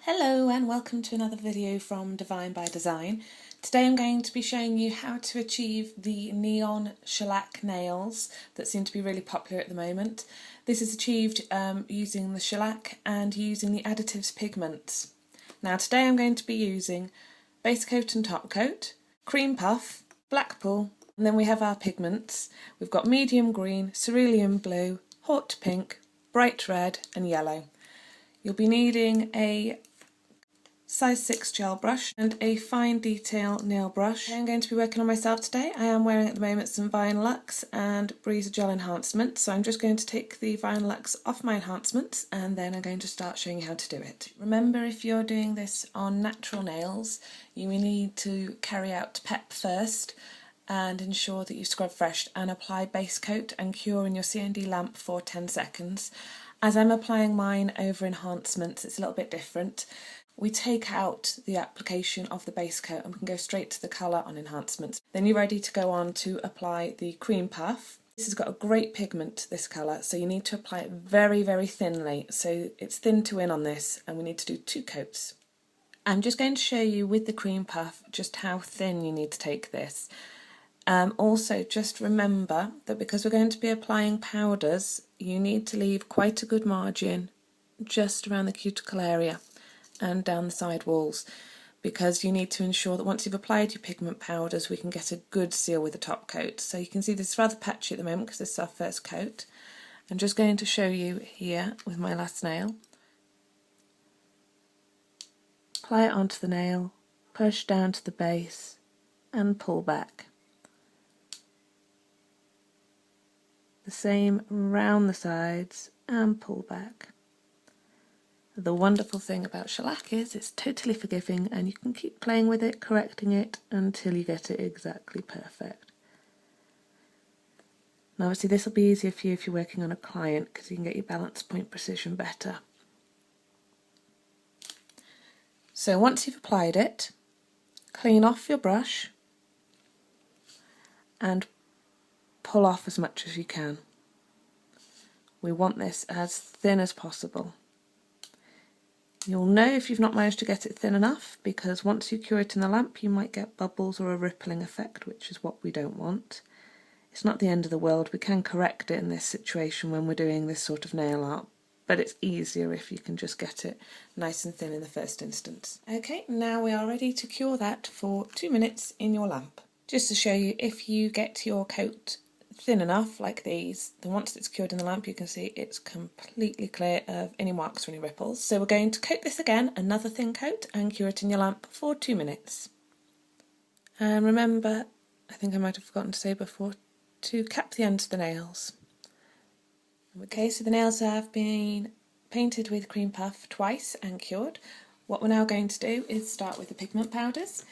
Hello and welcome to another video from Divine by Design. Today I'm going to be showing you how to achieve the neon shellac nails that seem to be really popular at the moment. This is achieved using the shellac and using the additives pigments. Now today I'm going to be using base coat and top coat, cream puff, black pool, and then we have our pigments. We've got medium green, cerulean blue, hot pink, bright red and yellow. You'll be needing a size 6 gel brush and a fine detail nail brush. I'm going to be working on myself today. I am wearing at the moment some Vinylux and Breezer gel enhancements, so I'm just going to take the Vinylux off my enhancements and then I'm going to start showing you how to do it. Remember, if you're doing this on natural nails, you will need to carry out PEP first and ensure that you scrub fresh and apply base coat and cure in your CND lamp for 10 seconds. As I'm applying mine over enhancements, it's a little bit different. We take out the application of the base coat and we can go straight to the colour on enhancements. Then you're ready to go on to apply the cream puff. This has got a great pigment, this colour, so you need to apply it very, very thinly. So it's thin to win on this, and we need to do 2 coats. I'm just going to show you with the cream puff just how thin you need to take this. Also, just remember that because we're going to be applying powders, you need to leave quite a good margin just around the cuticle area and down the side walls, because you need to ensure that once you've applied your pigment powders we can get a good seal with the top coat. So you can see this is rather patchy at the moment because this is our first coat. I'm just going to show you here with my last nail. Apply it onto the nail, push down to the base and pull back. The same round the sides and pull back. The wonderful thing about shellac is it's totally forgiving and you can keep playing with it, correcting it until you get it exactly perfect. Now obviously this will be easier for you if you're working on a client because you can get your balance point precision better. So once you've applied it, clean off your brush and pull off as much as you can. We want this as thin as possible. You'll know if you've not managed to get it thin enough, because once you cure it in the lamp you might get bubbles or a rippling effect, which is what we don't want. It's not the end of the world, we can correct it in this situation when we're doing this sort of nail art, but it's easier if you can just get it nice and thin in the first instance. Okay, now we are ready to cure that for 2 minutes in your lamp. Just to show you, if you get your coat thin enough like these, then once it's cured in the lamp you can see it's completely clear of any marks or any ripples. So we're going to coat this again, another thin coat, and cure it in your lamp for 2 minutes. And remember, I think I might have forgotten to say before, to cap the ends of the nails. Okay, so the nails have been painted with cream puff twice and cured. What we're now going to do is start with the pigment powders.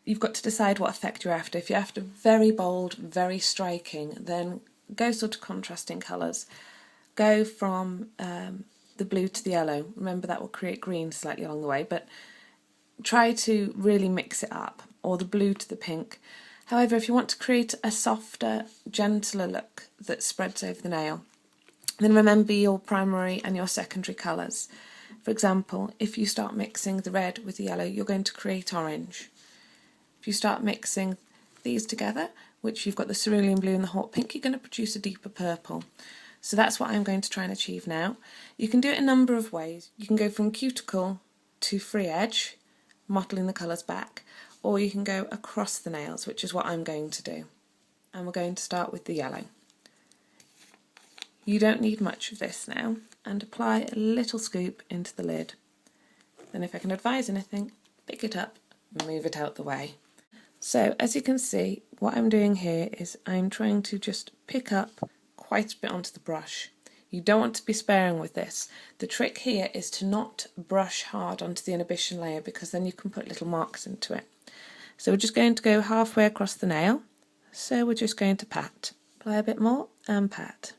You've got to decide what effect you're after. If you're after very bold, very striking, then go sort of contrasting colours. Go from the blue to the yellow. Remember, that will create green slightly along the way, but try to really mix it up, or the blue to the pink. However, if you want to create a softer, gentler look that spreads over the nail, then remember your primary and your secondary colours. For example, if you start mixing the red with the yellow, you're going to create orange. If you start mixing these together, which you've got the cerulean blue and the hot pink, you're going to produce a deeper purple. So that's what I'm going to try and achieve now. You can do it a number of ways. You can go from cuticle to free edge, mottling the colours back, or you can go across the nails, which is what I'm going to do. And we're going to start with the yellow. You don't need much of this now, and apply a little scoop into the lid. Then if I can advise anything, pick it up and move it out the way. So as you can see, what I'm doing here is I'm trying to just pick up quite a bit onto the brush. You don't want to be sparing with this. The trick here is to not brush hard onto the inhibition layer, because then you can put little marks into it. So we're just going to go halfway across the nail. So we're just going to pat. Apply a bit more and pat.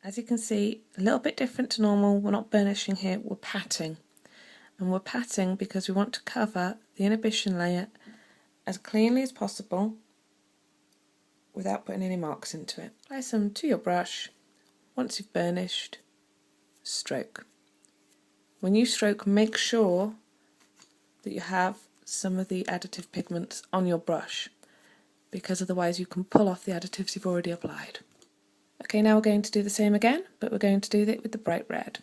As you can see, a little bit different to normal. We're not burnishing here, we're patting. And we're patting because we want to cover the inhibition layer as cleanly as possible without putting any marks into it. Apply some to your brush. Once you've burnished, stroke. when you stroke, make sure that you have some of the additive pigments on your brush, because otherwise you can pull off the additives you've already applied. Okay, now we're going to do the same again, but we're going to do it with the bright red.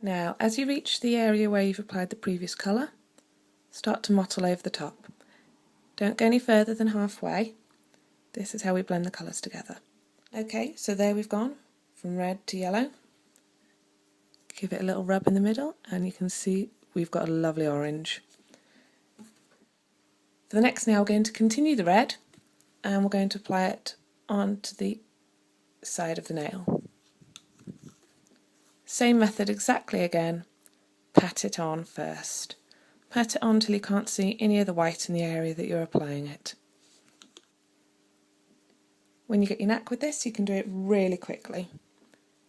Now, as you reach the area where you've applied the previous colour, start to mottle over the top. Don't go any further than halfway. This is how we blend the colours together. Okay, so there we've gone from red to yellow. Give it a little rub in the middle and you can see we've got a lovely orange. For the next nail, we're going to continue the red and we're going to apply it onto the side of the nail. Same method exactly again, pat it on first. Pat it on until you can't see any of the white in the area that you're applying it. When you get your knack with this, you can do it really quickly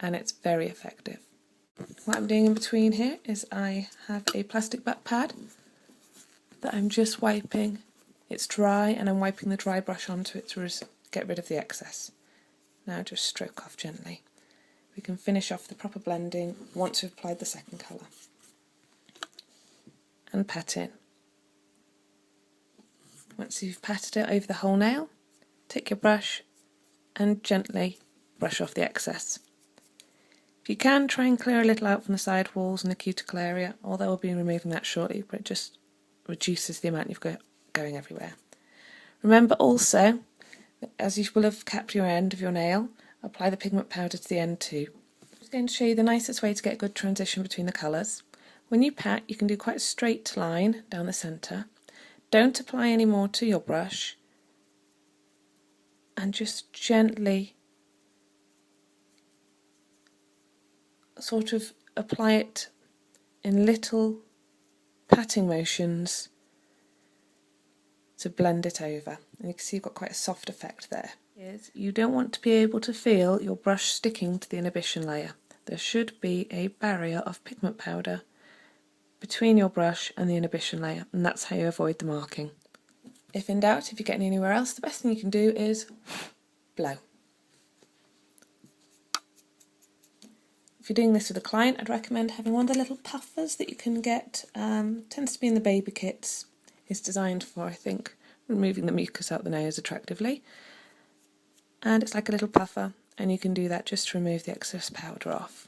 and it's very effective. What I'm doing in between here is I have a plastic back pad that I'm just wiping. It's dry and I'm wiping the dry brush onto it to get rid of the excess. Now just stroke off gently. We can finish off the proper blending once we've applied the second colour. And pat in. Once you've patted it over the whole nail, take your brush and gently brush off the excess. If you can, try and clear a little out from the side walls and the cuticle area, although we'll be removing that shortly, but it just reduces the amount you've got going everywhere. Remember also, as you will have capped your end of your nail, apply the pigment powder to the end too. I'm just going to show you the nicest way to get a good transition between the colours. When you pat, you can do quite a straight line down the centre. Don't apply any more to your brush and just gently sort of apply it in little patting motions to blend it over. And you can see you've got quite a soft effect there. You don't want to be able to feel your brush sticking to the inhibition layer. There should be a barrier of pigment powder between your brush and the inhibition layer, and that's how you avoid the marking. If in doubt, if you're getting anywhere else, the best thing you can do is blow. If you're doing this with a client, I'd recommend having one of the little puffers that you can get, tends to be in the baby kits. It's designed for, I think, removing the mucus out the nose attractively. And it's like a little puffer, and you can do that just to remove the excess powder off.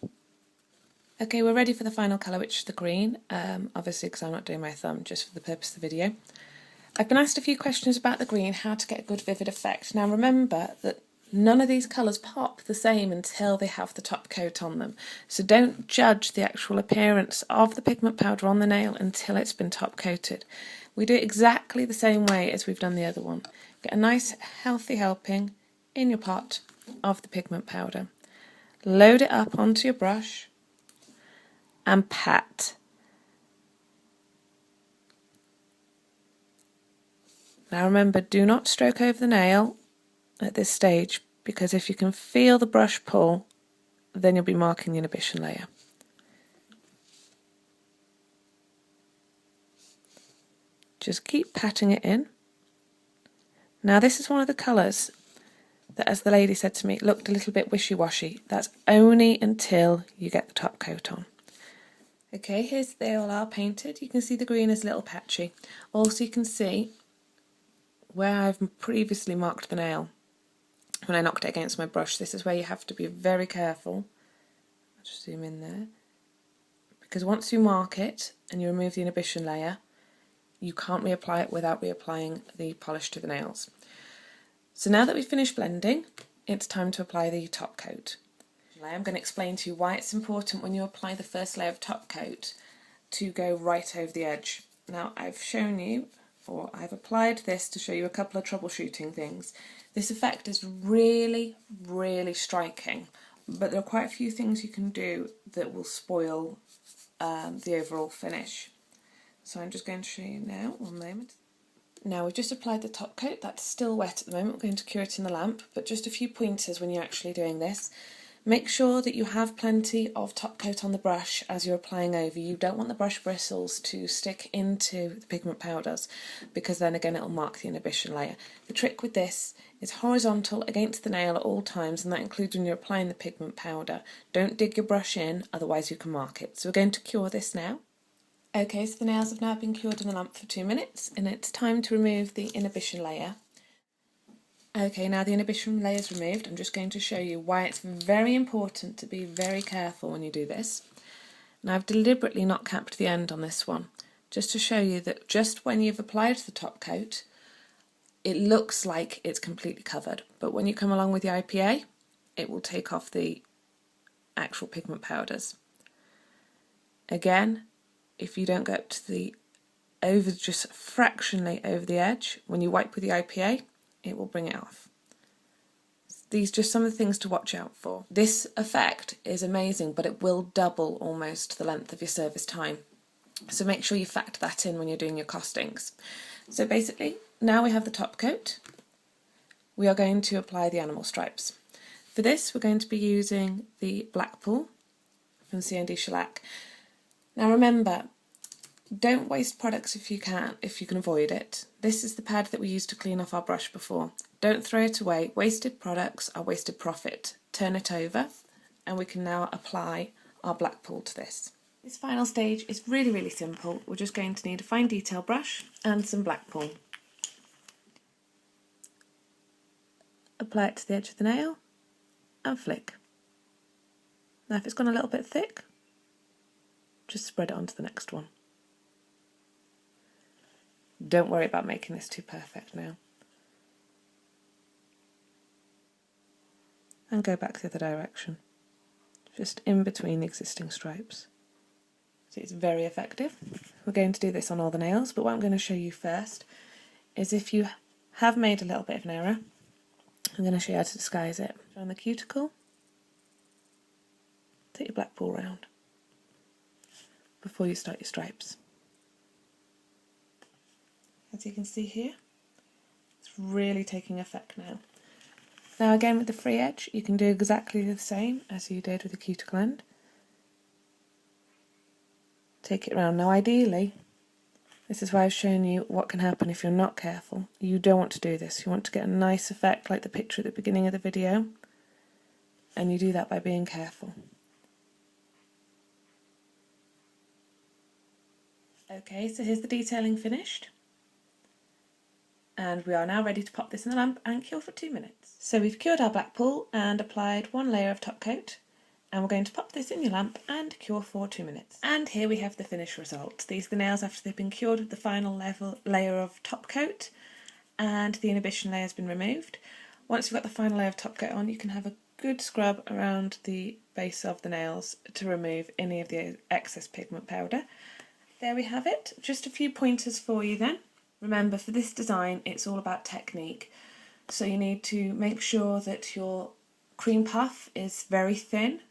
Okay, we're ready for the final colour, which is the green, obviously because I'm not doing my thumb, just for the purpose of the video. I've been asked a few questions about the green, how to get a good vivid effect. Now remember that none of these colours pop the same until they have the top coat on them. So don't judge the actual appearance of the pigment powder on the nail until it's been top coated. We do it exactly the same way as we've done the other one. Get a nice healthy helping in your pot of the pigment powder. Load it up onto your brush and pat. Now remember, do not stroke over the nail at this stage, because if you can feel the brush pull, then you'll be marking the inhibition layer. Just keep patting it in. Now this is one of the colours that, as the lady said to me, looked a little bit wishy-washy. That's only until you get the top coat on. Okay, here's they all are painted. You can see the green is a little patchy. Also you can see where I've previously marked the nail when I knocked it against my brush. This is where you have to be very careful. I'll just zoom in there. Because once you mark it and you remove the inhibition layer, you can't reapply it without reapplying the polish to the nails. So now that we've finished blending, it's time to apply the top coat. I'm going to explain to you why it's important when you apply the first layer of top coat to go right over the edge. Now I've shown you, or I've applied this to show you a couple of troubleshooting things. This effect is really, really striking, but there are quite a few things you can do that will spoil the overall finish. So I'm just going to show you now, one moment. Now we've just applied the top coat, that's still wet at the moment, we're going to cure it in the lamp, but just a few pointers when you're actually doing this. Make sure that you have plenty of top coat on the brush as you're applying over. You don't want the brush bristles to stick into the pigment powders, because then again it'll mark the inhibition layer. The trick with this is horizontal against the nail at all times, and that includes when you're applying the pigment powder. Don't dig your brush in, otherwise you can mark it. So we're going to cure this now. Okay, so the nails have now been cured in the lamp for 2 minutes, and it's time to remove the inhibition layer. Okay, now the inhibition layer is removed. I'm just going to show you why it's very important to be very careful when you do this. Now I've deliberately not capped the end on this one, just to show you that just when you've applied the top coat, it looks like it's completely covered, but when you come along with the IPA, it will take off the actual pigment powders. Again, if you don't go up to the just fractionally over the edge, when you wipe with the IPA, it will bring it off. These are just some of the things to watch out for. This effect is amazing, but it will double almost the length of your service time. So make sure you factor that in when you're doing your costings. So basically, now we have the top coat, we are going to apply the animal stripes. For this, we're going to be using the Blackpool from CND Shellac. Now remember, don't waste products if you can avoid it. This is the pad that we used to clean off our brush before. Don't throw it away. Wasted products are wasted profit. Turn it over, and we can now apply our Blackpool to this. This final stage is really, really simple. We're just going to need a fine detail brush and some Blackpool. Apply it to the edge of the nail and flick. Now if it's gone a little bit thick, just spread it onto the next one. Don't worry about making this too perfect now. And go back the other direction, just in between the existing stripes. So it's very effective. We're going to do this on all the nails, but what I'm going to show you first is if you have made a little bit of an error, I'm going to show you how to disguise it. Around the cuticle, take your Blackpool round before you start your stripes. As you can see here, it's really taking effect now. Now again with the free edge, you can do exactly the same as you did with the cuticle end. Take it round. Now ideally, this is why I've shown you what can happen if you're not careful. You don't want to do this. You want to get a nice effect like the picture at the beginning of the video, and you do that by being careful. Okay, so here's the detailing finished. And we are now ready to pop this in the lamp and cure for 2 minutes. So we've cured our Blackpool and applied 1 layer of top coat, and we're going to pop this in your lamp and cure for 2 minutes. And here we have the finished result. These are the nails after they've been cured with the final layer of top coat, and the inhibition layer has been removed. Once you've got the final layer of top coat on, you can have a good scrub around the base of the nails to remove any of the excess pigment powder. There we have it. Just a few pointers for you then. Remember, for this design, it's all about technique. So you need to make sure that your cream puff is very thin.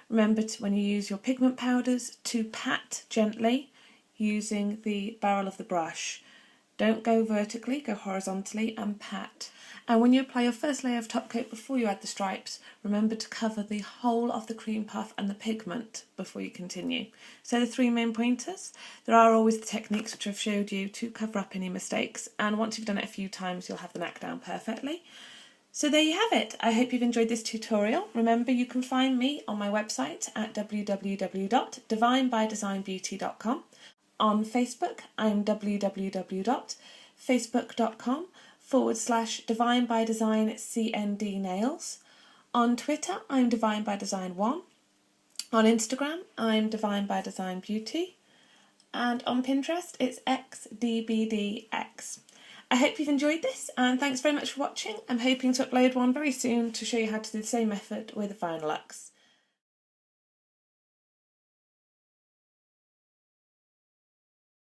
Remember when you use your pigment powders to pat gently using the barrel of the brush. Don't go vertically, go horizontally and pat. And when you apply your first layer of top coat before you add the stripes, remember to cover the whole of the cream puff and the pigment before you continue. So the 3 main pointers. There are always the techniques which I've showed you to cover up any mistakes, and once you've done it a few times you'll have the knack down perfectly. So there you have it. I hope you've enjoyed this tutorial. Remember, you can find me on my website at www.divinebydesignbeauty.com. On Facebook, I'm www.facebook.com/divinebydesign_CND nails. On Twitter, I'm divinebydesign1. On Instagram, I'm divinebydesign_beauty. And on Pinterest, it's xDBDx. I hope you've enjoyed this, and thanks very much for watching. I'm hoping to upload one very soon to show you how to do the same method with the final looks.